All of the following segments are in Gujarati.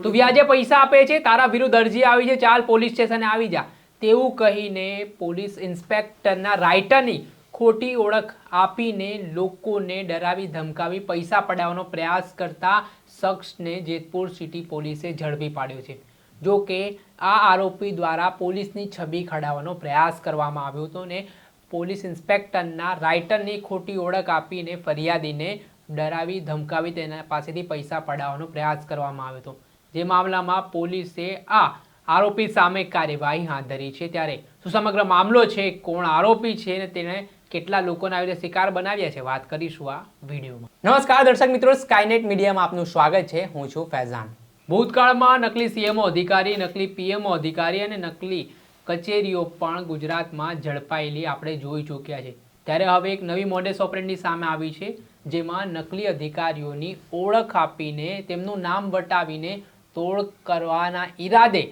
તું વ્યાજે પૈસા આપે છે, તારા વિરુદ્ધ અરજી આવી છે, ચાલ પોલીસ સ્ટેશને આવી જા, તેવું કહીને પોલીસ ઇન્સ્પેક્ટરના રાઇટરની ખોટી ઓળખ આપીને લોકોને ડરાવી ધમકાવી પૈસા પડાવવાનો પ્રયાસ કરતા શખ્સને જેતપુર સિટી પોલીસે ઝડપી પાડ્યો છે। જો કે આ આરોપી દ્વારા પોલીસની છબી ખડાવવાનો પ્રયાસ કરવામાં આવ્યો હતો ને પોલીસ ઇન્સ્પેક્ટરના રાઇટરની ખોટી ઓળખ આપીને ફરિયાદીને ડરાવી ધમકાવી તેના પાસેથી પૈસા પડાવવાનો પ્રયાસ કરવામાં આવ્યો હતો। જે મામલામાં પોલીસે આ આરોપી સામે કાર્યવાહી હાથ ધરી છે। ત્યારે શું સમગ્ર મામલો છે, કોણ આરોપી છે ને તેને કેટલા લોકોને આવી રીતે શિકાર બનાવ્યા છે, વાત કરીશું આ વિડીયોમાં। નમસ્કાર દર્શક મિત્રો, સ્કાયનેટ મીડિયામાં આપનું સ્વાગત છે। હું છું ફૈઝાન। ભૂતકાળમાં નકલી સીએમઓ અધિકારી, નકલી પીએમઓ અધિકારી અને નકલી કચેરીઓ પણ ગુજરાતમાં ઝડપાયેલી આપણે જોઈ ચૂક્યા છે। ત્યારે હવે એક નવી મોડેસ ઓપરેન્ડી સામે આવી છે, જેમાં નકલી અધિકારીઓની ઓળખ આપીને તેમનું નામ વટાવીને તોડ કરવાના ઈરાદે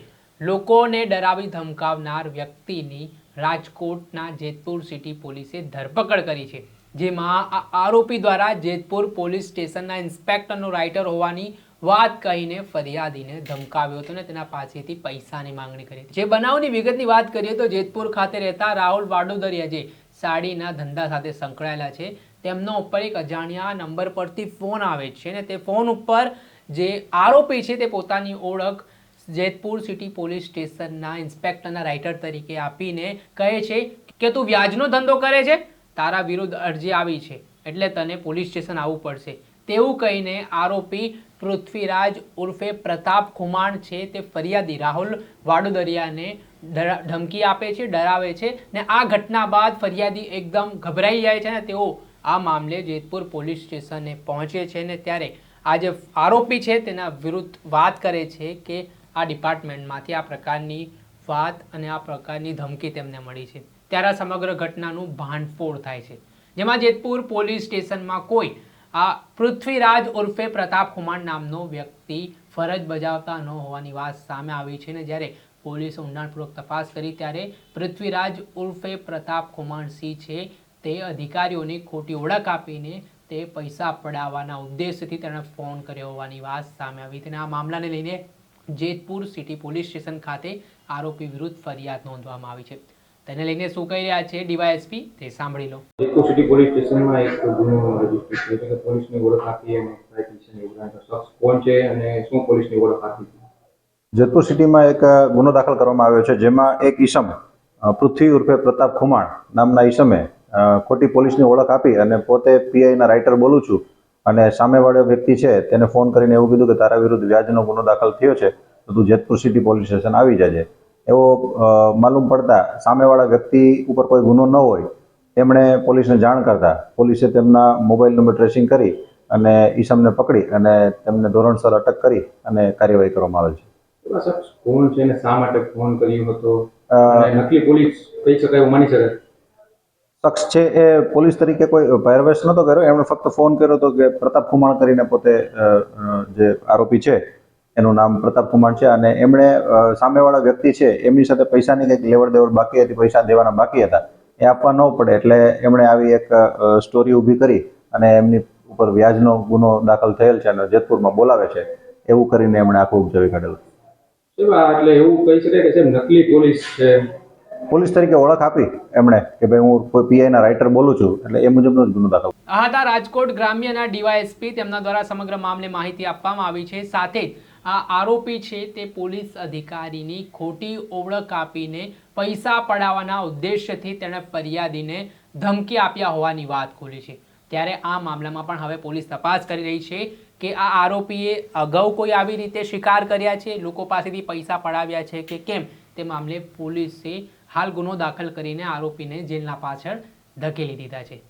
લોકોને ડરાવી ધમકાવનાર વ્યક્તિની રાજકોટના જેતપુર સિટી પોલીસે ધરપકડ કરી છે। જેમાં આ આરોપી દ્વારા જેતપુર પોલીસ સ્ટેશનના ઇન્સ્પેક્ટરનો રાઇટર હોવાની વાત કહીને ફરિયાદીને ધમકાવ્યો હતો ને તેના પાસેથી પૈસાની માંગણી કરી। જે બનાવની વિગતની વાત કરીએ તો જેતપુર ખાતે રહેતા રાહુલ વાડોદરિયા, જે સાડીના ધંધા સાથે સંકળાયેલા છે, તેમનો ઉપર એક અજાણ્યા નંબર પરથી ફોન આવે છે ને તે ફોન ઉપર જે આરોપી છે તે પોતાની ઓળખ જેતપુર સિટી પોલીસ સ્ટેશનના ઇન્સ્પેક્ટરના રાઇટર તરીકે આપીને કહે છે કે તું વ્યાજનો ધંધો કરે છે, તારા વિરુદ્ધ અરજી આવી છે એટલે તને પોલીસ સ્ટેશન આવવું પડશે, તેવું કહીને આરોપી પૃથ્વીરાજ ઉર્ફે પ્રતાપ ખુમાણ છે તે ફરિયાદી રાહુલ વાડોદરિયાને ધમકી આપે છે, ડરાવે છે ને આ ઘટના બાદ ફરિયાદી એકદમ ગભરાઈ જાય છે ને તેઓ આ મામલે જેતપુર પોલીસ સ્ટેશને પહોંચે છે ને ત્યારે આ જે આરોપી છે તેના વિરુદ્ધ વાત કરે છે કે આ ડિપાર્ટમેન્ટમાંથી આ પ્રકારની વાત અને આ પ્રકારની ધમકી તેમને મળી છે। ત્યારે આ સમગ્ર ઘટનાનું ભાંડફોડ થાય છે, જેમાં જેતપુર પોલીસ સ્ટેશનમાં કોઈ આ પૃથ્વીરાજ ઉર્ફે પ્રતાપ ખુમાણ નામનો વ્યક્તિ ફરજ બજાવતા ન હોવાની વાત સામે આવી છે ને જ્યારે પોલીસે ઊંડાણપૂર્વક તપાસ કરી ત્યારે પૃથ્વીરાજ ઉર્ફે પ્રતાપ ખુમાણ સિંહ છે તે અધિકારીઓની ખોટી ઓળખ આપીને તે પૈસા પડાવવાના ઉદ્દેશથી તેણે ફોન કર્યો હોવાની વાત સામે આવી હતી। આ મામલાને લઈને જેતપુર સિટી પોલીસ સ્ટેશન ખાતે આરોપી વિરુદ્ધ ફરિયાદ નોંધવામાં આવી છે। તેને લઈને શું કહી રહ્યા છે ડીવાયએસપી તે સાંભળી લો। જેતપુર સિટી પોલીસ સ્ટેશનમાં એક ગુનો રજીસ્ટર થયો છે કે પોલીસની ઓળખ આપી અને શખ્સ કોણ છે અને શું પોલીસની ઓળખ આપી? જેતપુર સિટીમાં એક ગુનો દાખલ કરવામાં આવ્યો છે, જેમાં એક ઈસમ પૃથ્વી ઉર્ફે પ્રતાપ ખુમાણ નામના ઈસમે ખોટી પોલીસની ઓળખ આપી અને પોતે પીઆઈના રાઇટર બોલું છું અને સામેવાળો વ્યક્તિ છે તેને ફોન કરીને એવું કીધું કે તારા વિરુદ્ધ વ્યાજનો ગુનો દાખલ થયો છે તો તું જેતપુર સિટી પોલીસ સ્ટેશન આવી જજે। એવો માલુમ પડતા સામેવાળા વ્યક્તિ ઉપર કોઈ ગુનો ન હોય તેમણે પોલીસને જાણ કરતા પોલીસે તેમના મોબાઈલ નંબર ટ્રેસિંગ કરી અને ઈસમને પકડી અને તેમને ધોરણસર અટક કરી અને કાર્યવાહી કરવામાં આવે છે। એવા શખ્સ કોણ છે અને શા માટે ફોન કર્યો હતો? નકલી પોલીસ કહી શકાય એવું માની શકાય? શખ્સ છે એ પોલીસ તરીકે કોઈ પહેરવેશ નહોતો કર્યો, એમણે ફક્ત ફોન કર્યો હતો કે પ્રતાપ ખુમાણ કરીને પોતે જે આરોપી છે એનું નામ પ્રતાપ ખુમાણ છે અને એમણે સામેવાળા વ્યક્તિ છે એમની સાથે પૈસાની કંઈક લેવડ દેવડ બાકી હતી, પૈસા દેવાના બાકી હતા, એ આપવા ન પડે એટલે એમણે આવી એક સ્ટોરી ઊભી કરી અને એમની ઉપર વ્યાજનો ગુનો દાખલ થયેલ છે અને જેતપુરમાં બોલાવે છે એવું કરીને એમણે આખું ઉપજાવી કાઢેલું। એટલે એવું કહી શકાય કે સાહેબ નકલી પોલીસ છે, પોલીસ તરીકે ઓળખ આપી એમણે કે ભાઈ હું કોઈ પીઆઈના રાઇટર બોલું છું એટલે એ મુજબનો જ ગુનો દાખલ। આ હતા રાજકોટ ગ્રામ્યના ડીવાયએસપી, તેમના દ્વારા સમગ્ર મામલે માહિતી આપવામાં આવી છે। સાથે જ આ આરોપી છે તે પોલીસ અધિકારીની ખોટી ઓળખ આપીને પૈસા પડાવવાના ઉદ્દેશ્યથી તેણે ફરિયાદીને ધમકી આપ્યા હોવાની વાત ખુલી છે। ત્યારે આ મામલામાં પણ હવે પોલીસ તપાસ કરી રહી છે કે આ આરોપીએ અગાઉ કોઈ આવી રીતે શિકાર કર્યા છે, લોકો પાસેથી પૈસા પડાવ્યા છે કે કેમ, તે મામલે પોલીસે હાલ ગુનો દાખલ કરીને આરોપીને જેલના પાછળ ધકેલી દીધા છે।